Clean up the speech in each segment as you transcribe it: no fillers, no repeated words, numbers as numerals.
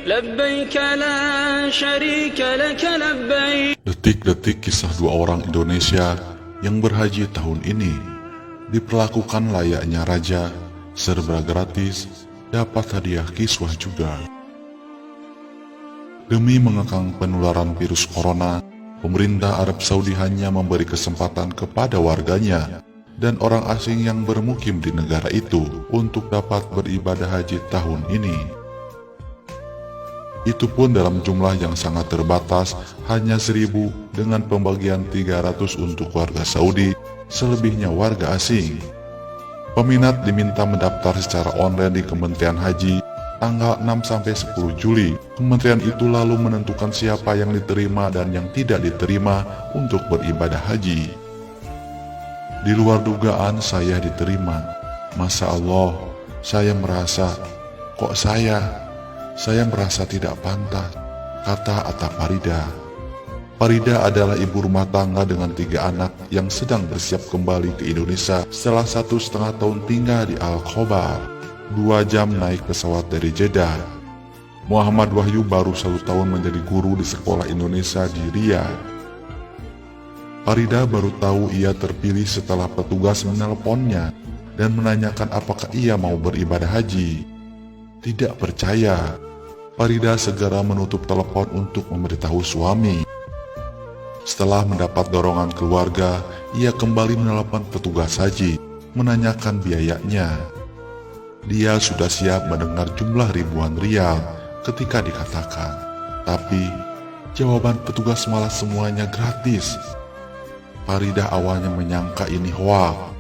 لبيك لا شريك لك لبيك. Detik-detik kisah dua orang Indonesia yang berhaji tahun ini diperlakukan layaknya raja, serba gratis, dapat hadiah kiswah juga. Demi mengekang penularan virus corona, pemerintah Arab Saudi hanya memberi kesempatan kepada warganya dan orang asing yang bermukim di negara itu untuk dapat beribadah haji tahun ini. Itu pun dalam jumlah yang sangat terbatas, hanya 1.000 dengan pembagian 300 untuk warga Saudi, selebihnya warga asing. Peminat diminta mendaftar secara online di Kementerian Haji tanggal 6-10 Juli. Kementerian itu lalu menentukan siapa yang diterima dan yang tidak diterima untuk beribadah haji. Di luar dugaan saya diterima. Masya Allah, saya merasa, kok saya merasa tidak pantas, kata Atta Farida. Farida adalah ibu rumah tangga dengan 3 anak yang sedang bersiap kembali ke Indonesia setelah 1,5 tahun tinggal di Al-Khobar, 2 jam naik pesawat dari Jeddah. Muhammad Wahyu baru 1 tahun menjadi guru di sekolah Indonesia di Riyadh. Farida baru tahu ia terpilih setelah petugas menelponnya dan menanyakan apakah ia mau beribadah haji. Tidak percaya, Farida segera menutup telepon untuk memberitahu suami. Setelah mendapat dorongan keluarga, ia kembali menelpon petugas haji, menanyakan biayanya. Dia sudah siap mendengar jumlah ribuan rial ketika dikatakan, tapi jawaban petugas malah semuanya gratis. Farida awalnya menyangka ini hoax.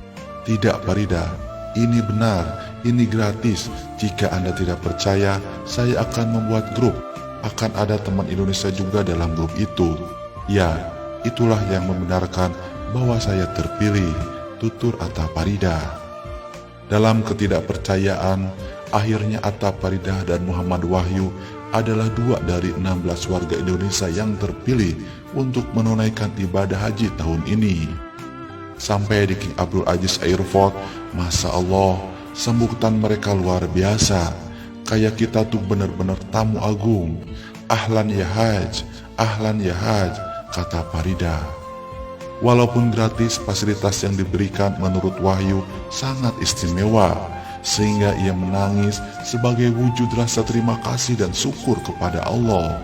Tidak Farida, ini benar, ini gratis. Jika Anda tidak percaya, saya akan membuat grup. Akan ada teman Indonesia juga dalam grup itu. Ya, itulah yang membenarkan bahwa saya terpilih, tutur Atta Farida. Dalam ketidakpercayaan, akhirnya Atta Farida dan Muhammad Wahyu adalah 2 dari 16 warga Indonesia yang terpilih untuk menunaikan ibadah haji tahun ini. Sampai di King Abdul Aziz Airport, Masya Allah, sambutan mereka luar biasa. Kayak kita tuh benar-benar tamu agung. Ahlan ya haj, ahlan ya haj, kata Farida. Walaupun gratis, fasilitas yang diberikan menurut Wahyu sangat istimewa, sehingga ia menangis sebagai wujud rasa terima kasih dan syukur kepada Allah.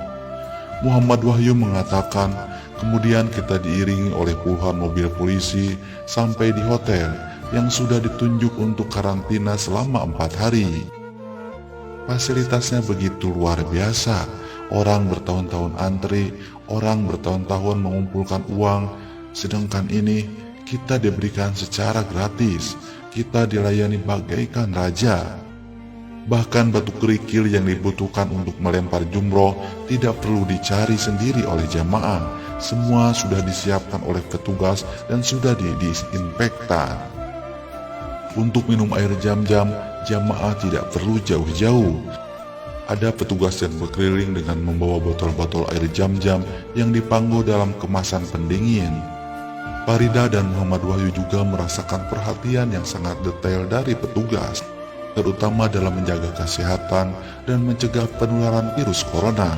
Muhammad Wahyu mengatakan, kemudian kita diiringi oleh puluhan mobil polisi sampai di hotel yang sudah ditunjuk untuk karantina selama 4 hari. Fasilitasnya begitu luar biasa. Orang bertahun-tahun antri, orang bertahun-tahun mengumpulkan uang, sedangkan ini kita diberikan secara gratis. Kita dilayani bagaikan raja. Bahkan batu kerikil yang dibutuhkan untuk melempar jumroh tidak perlu dicari sendiri oleh jamaah. Semua sudah disiapkan oleh petugas dan sudah didisinfektan. Untuk minum air jam-jam, jamaah tidak perlu jauh-jauh. Ada petugas yang berkeliling dengan membawa botol-botol air jam-jam yang dipanggo dalam kemasan pendingin. Farida dan Muhammad Wahyu juga merasakan perhatian yang sangat detail dari petugas, terutama dalam menjaga kesehatan dan mencegah penularan virus corona.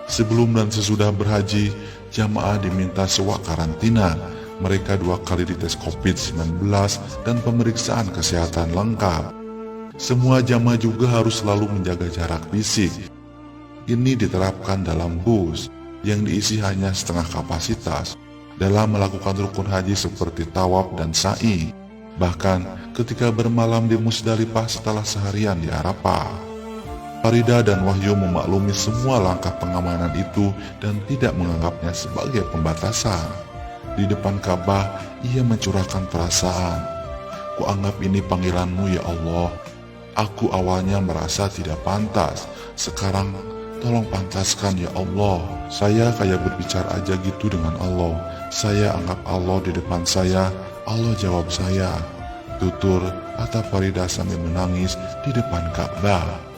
Sebelum dan sesudah berhaji, jamaah diminta sewa karantina. Mereka 2 kali dites COVID-19 dan pemeriksaan kesehatan lengkap. Semua jamaah juga harus selalu menjaga jarak fisik. Ini diterapkan dalam bus yang diisi hanya setengah kapasitas dalam melakukan rukun haji seperti tawaf dan sa'i, bahkan ketika bermalam di Musdalifah setelah seharian di Arafah. Farida dan Wahyu memaklumi semua langkah pengamanan itu dan tidak menganggapnya sebagai pembatasan. Di depan Ka'bah, ia mencurahkan perasaan. Kuanggap ini panggilanmu ya Allah. Aku awalnya merasa tidak pantas, sekarang tolong pantaskan ya Allah. Saya kayak berbicara aja gitu dengan Allah. Saya anggap Allah di depan saya, Allah jawab saya, tutur Atta Farida sambil menangis di depan Ka'bah.